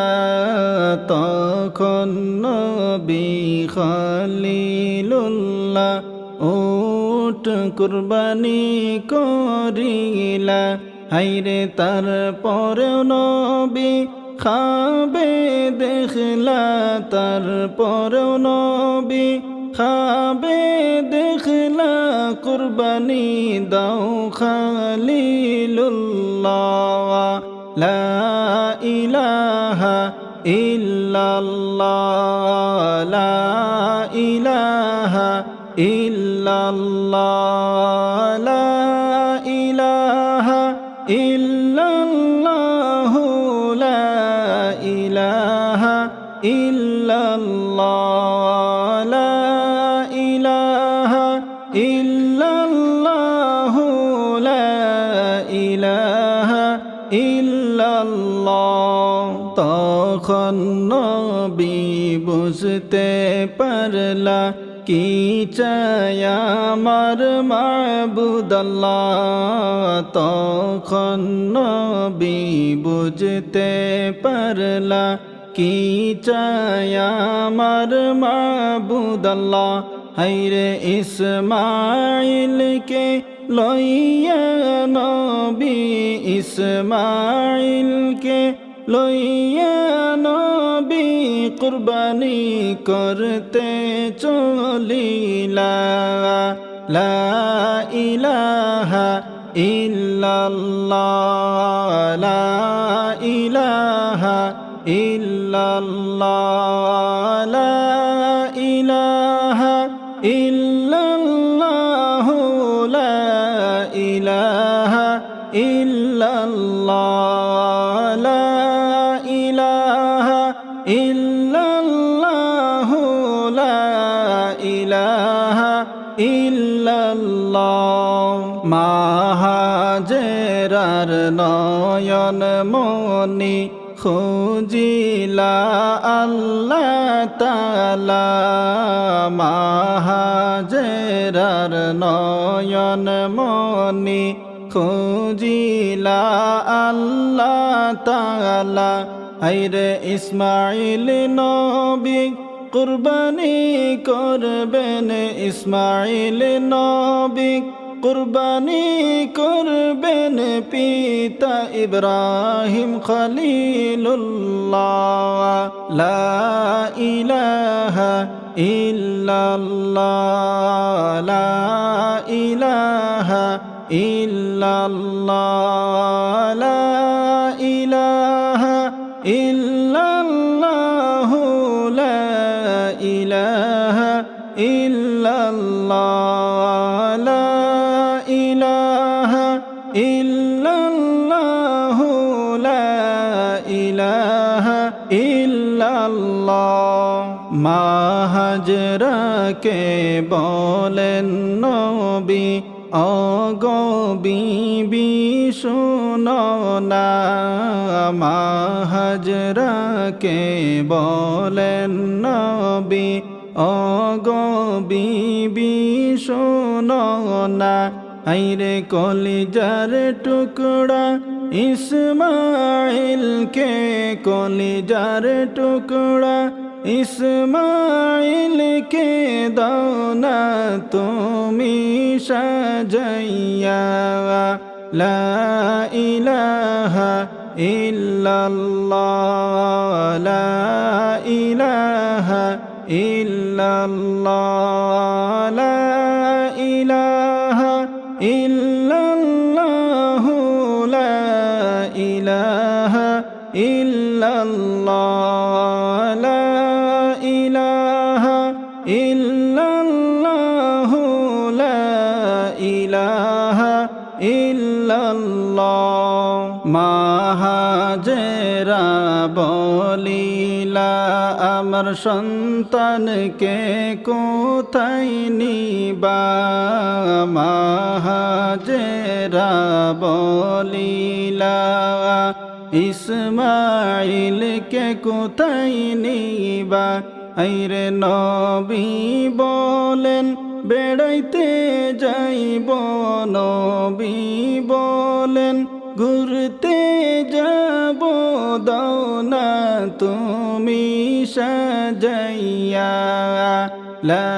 তখন নবী খলিলুল্লাহ উট কুরবানি করিলা। হাইরে তারপরেও নবী খাবে দেখলা তারপরেও নবী খাবে দেখলা কুরবানি দাও খলিলুল্লাহ লা ইলাহা ইল্লাল্লাহ লা ইলাহা ইল্লাল্লাহ লা ইলাহা ইল্লাল্লাহ লা ইলাহা ইল্লাল্লাহ লা ইলাহা ইল্লাল্লাহ লা ইলাহা ইল্লাল্লাহ তখন নবী বুঝতে পারলা কি চায় আমার মাবুদ আল্লাহ তখন নবী বুঝতে পারলা কি চায় আমার মাবুদ আল্লাহ হায়রে ইসমাইলকে লইয়া নবী ইসমাইলকে লইয়া নবী কুরবানি করতে চলিলা লা ইলাহা ইল্লাল্লাহ লা ইলাহা ইল্লাল্লাহ লা ইলাহা ইল্লাল্লাহ লা ইলাহা ইল্লাল্লাহ লা ইলাহা ইল্লাল্লাহ লা ইলাহা ইল্লাল্লাহ মা হাজেরার নয়ন মনি খুঁজিলা আল্লাহ তাআলা মা হাজেরার নয়ন মনি খুঁজিলা আল্লাহ তাআলা হায়রে ইসমাইল নবী কুরবানি করবেন ইসমাইল নবী কুরবানি করবেন পিতা ইব্রাহিম খলিলুল্লাহ লা ইলাহা ইল্লাল্লাহ লা ইলাহা ইল্লাল্লাহ লা ইলাহা ইল্লাল্লাহ লা ইলাহা ইল্লাল্লাহ লা ইলাহা ইল্লাল্লাহ লা ইলাহা ইল্লাল্লাহ মা হাজরাকে বলেন নবী ওগো বিবি শোনো না মা হাজরাকে বলেন নবী ওগো বিবি শোনো না হায়রে কলিজার টুকরা ইসমাইলকে কলিজার টুকরা ইসমাইলকে দাও না তুমি সাজাইয়া লা ইলাহা ইল্লাল্লাহ লা ইলাহা ইল্লাল্লাহ লা ইলাহা ইল্লাল্লাহ লা ইলাহা ইল্লাল্লাহ লা ইলাহা ইল্লাল্লাহ লা ইলাহা ইল্লাল্লাহ মা হাজেরা বলিলা আমার সন্তানকে কোথায় নিবা মা হাজেরা বলিলা ইসমাইলকে কোথায় নিবা আইরে নবী বলেন বেড়াইতে যাইব নবী বলেন ঘুরতে যাব দাও না তুমি সাজাইয়া লা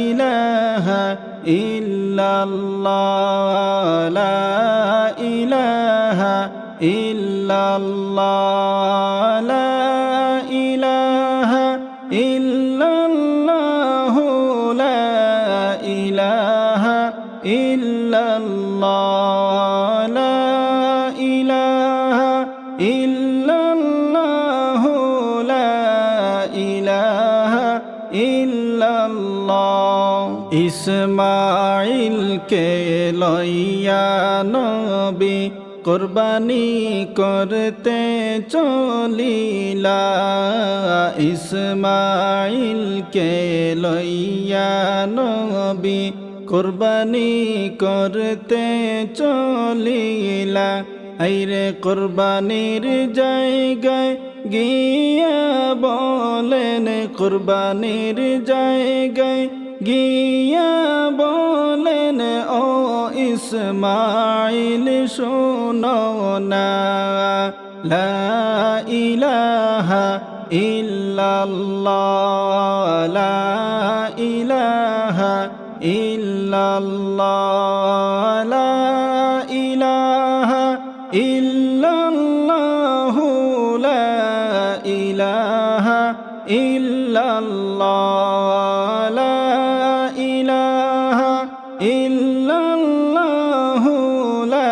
ইলাহা ইল্লাল্লাহ লা ইলাহা ইল্লাল্লাহ লা ইলাহা ইল্লাল্লাহ লা ইলাহা ইল্লাল্লাহ লা ইলাহা ইল্লাল্লাহ লা ইলাহা ইল্লাল্লাহ ইসমাঈলকে লইয়া নবী কুরবানি করতে চলিলা ইসমাঈলকে লইয়া নবী কুরবানি করতে চলিলা আইরে কুরবানির জায়গায় গিয়া বলেন কুরবানির জায়গায় গিয়া বলেন ও ইসমাঈল শোনো না লা ইলাহা ইল্লাল্লাহ লা ইলাহা ইল্লাল্লাহ লা ইলাহা ইল্লাল্লাহ লা ইলাহা ইল্লাল্লাহ লা ইলাহা ইল্লাল্লাহ লা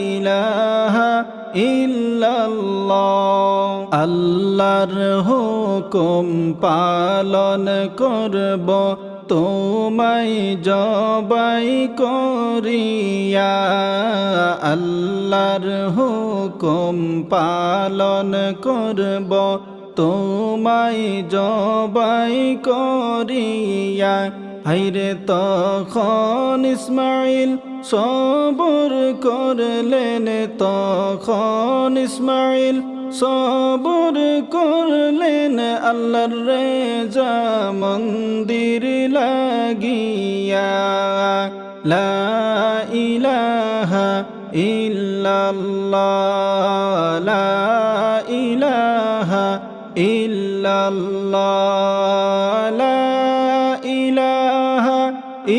ইলাহা ইল্লাল্লাহ আল্লাহর হুকুম পালন করব তোমায় জবাই করিয়া আল্লাহর হুকুম পালন করব তোমায় জবাই করিয়া হাইরে তখন ইসমাঈল সবর করলেন তখন ইসমাঈল সবর করলেন আল্লাহর রেজা মন্দির লাগিয়া লা ইলাহা ইল্লাল্লাহ লা ইলাহা ইল্লাল্লাহ লা ইলাহা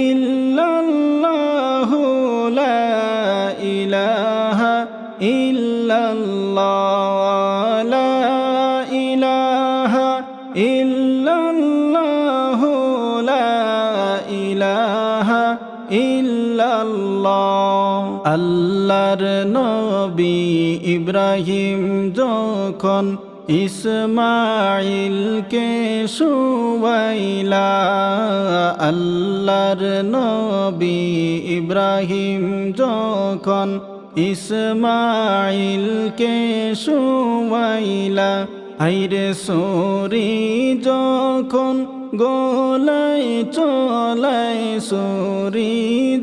ইল্লাল্লাহ লা ইলাহা ইল্লাল্লাহ লা ইলাহা ইল্লাল্লাহ লা ইলাহা ইল্লাল্লাহ আল্লাহর নবী ইব্রাহিম যখন ইসমাঈলকে শুয়াইলা আল্লাহর নবী ইব্রাহিম যখন ইসমাঈলকে শুয়াইলা হাইরে সূরি যখন গলায় চলায় সূরি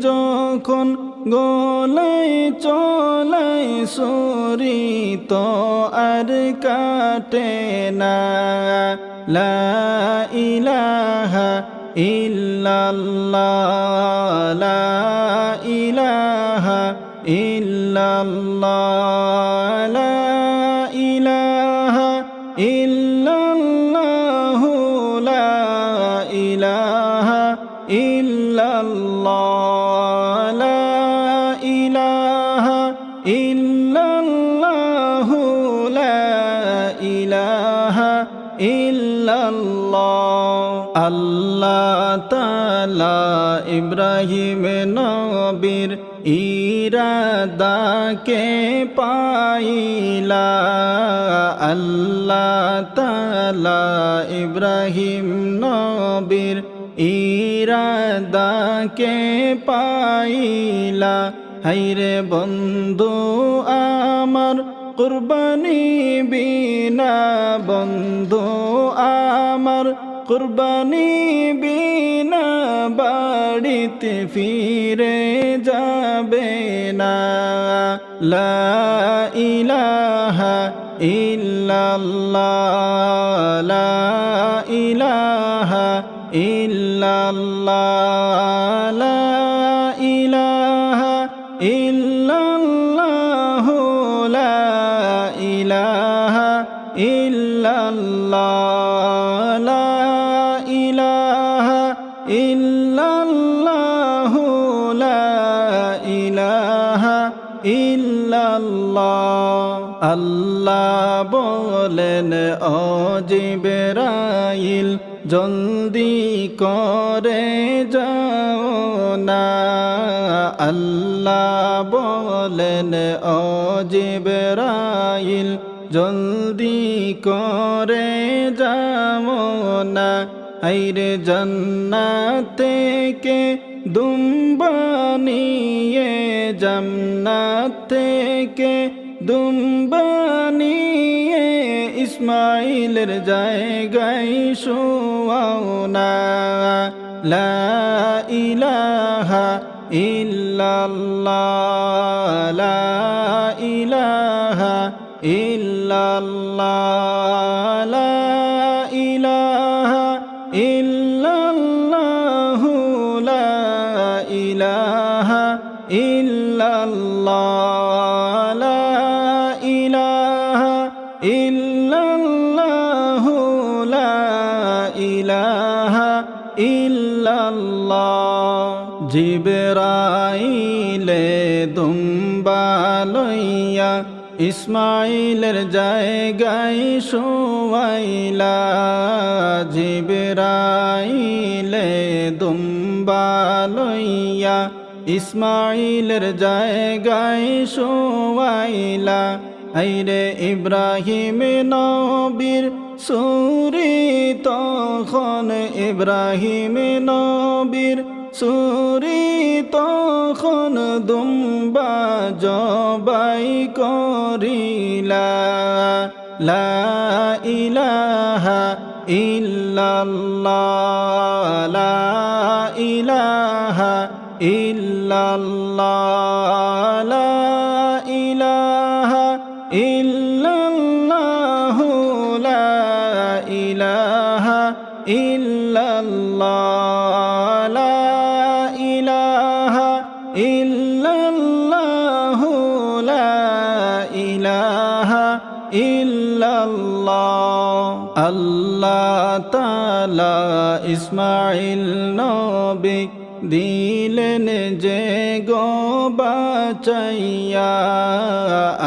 যখন গলায় চলায় সূরি তো আর কাটে না লা ইলাহা ইল্লাল্লাহ লা ইলাহা ইল্লাল্লাহ লা ইলাহা ইল্লাল্লাহ লা ইলাহা ইল্লাল্লাহ লা ইলাহা ইল্লাল্লাহ লা ইলাহা ইল্লাল্লাহ আল্লাহ তাআলা ইব্রাহিম নবীর ইরাদাকে পাইলা আল্লাহ তাআলা ইব্রাহিম নবীর ইরাদাকে পাইলা হাইরে বন্ধু আমার কুরবানি বিনা বন্ধু আমার কুরবানি বিনা বাড়িতে ফিরে যাবে না লা ইলাহা ইল্লাল্লাহ লা ইলাহা ইল্লাল্লাহ লা ইলাহা ইল্লাল্লাহ লা ইলাহা ইল্লাল্লাহ লা ইলাহা ইল্লাল্লাহ লা ইলাহা ইল্লাল্লাহ ইল্লাল্লাহ। আল্লাহ বলেন ও জিবরাইল জলদি করে যাও না। আল্লাহ বলেন ও জিবরাইল জলদি করে যাও না। আইরে জান্নাত থেকে দুম্বা নিয়ে, জান্নাত থেকে দুম্বা নিয়ে ইসমাইলের জায়গায় শোয়াও না। লা ইলাহা ইল্লাল্লাহ, লা ইলাহা ইল্লাল্লাহ, লা ইলাহা ইল্লাল্লাহ, লা ইলাহা ইল্লাল্লাহ, লা ইলাহা ইল্লাল্লাহ, লা ইলাহা ইল্লাল্লাহ। জিবরাইলে দুম্বা লইয়া ইসমাইলের জায়গায় শোয়াইলা। জিবরাইলে দুম্বা লইয়া ইসমাইলের জায়গায় শোয়াইলা। আইরে ইব্রাহিম নবীর সুরি তখন, ইব্রাহিম নবীর সুরি তখন দুম্বা জবাই করিলা। লা ইলাহা ইল্লাল্লাহ, লা ইলাহা ইল্লাল্লাহ, লা ইলাহা ইল্লাল্লাহ, লা ইলাহা ইল্লাল্লাহ, লা ইলাহা ইল্লাল্লাহ, লা ইলাহা ইল্লাল্লাহ। আল্লাহ তাআলা ইসমাইল নবী দিলেন যে গো বাঁচাইয়া।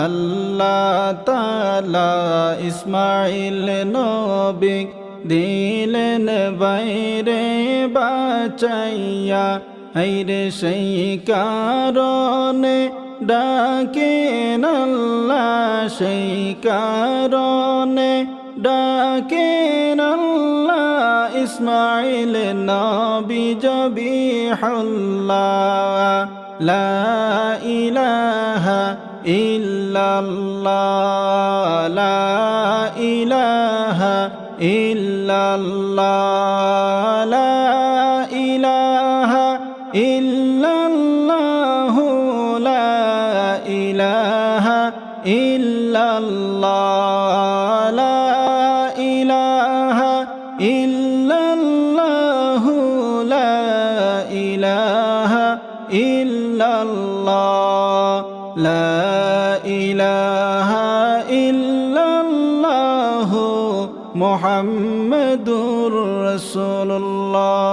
আল্লাহ তাআলা ইসমাইল নবী দিলেন বাইরে বাঁচাইয়া। হাইরে সেই কারণে ডাকেন আল্লাহ, সেই কারণে ডাকেন আল্লাহ ইসমাইল নবী জবিহুল্লাহ। লা ইলাহা ইল্লাল্লাহ, লা ইলাহা ইল্লাল্লাহ, লা ইলাহা ইল্লাল্লাহ, লা ইলাহা ইল্লাল্লাহ, লা ইলাহা ইল্লাল্লাহ, লা ইলাহা ইল্লাল্লাহ, লা ইলাহা ইল্লাল্লাহ মুহাম্মাদুর রাসূলুল্লাহ।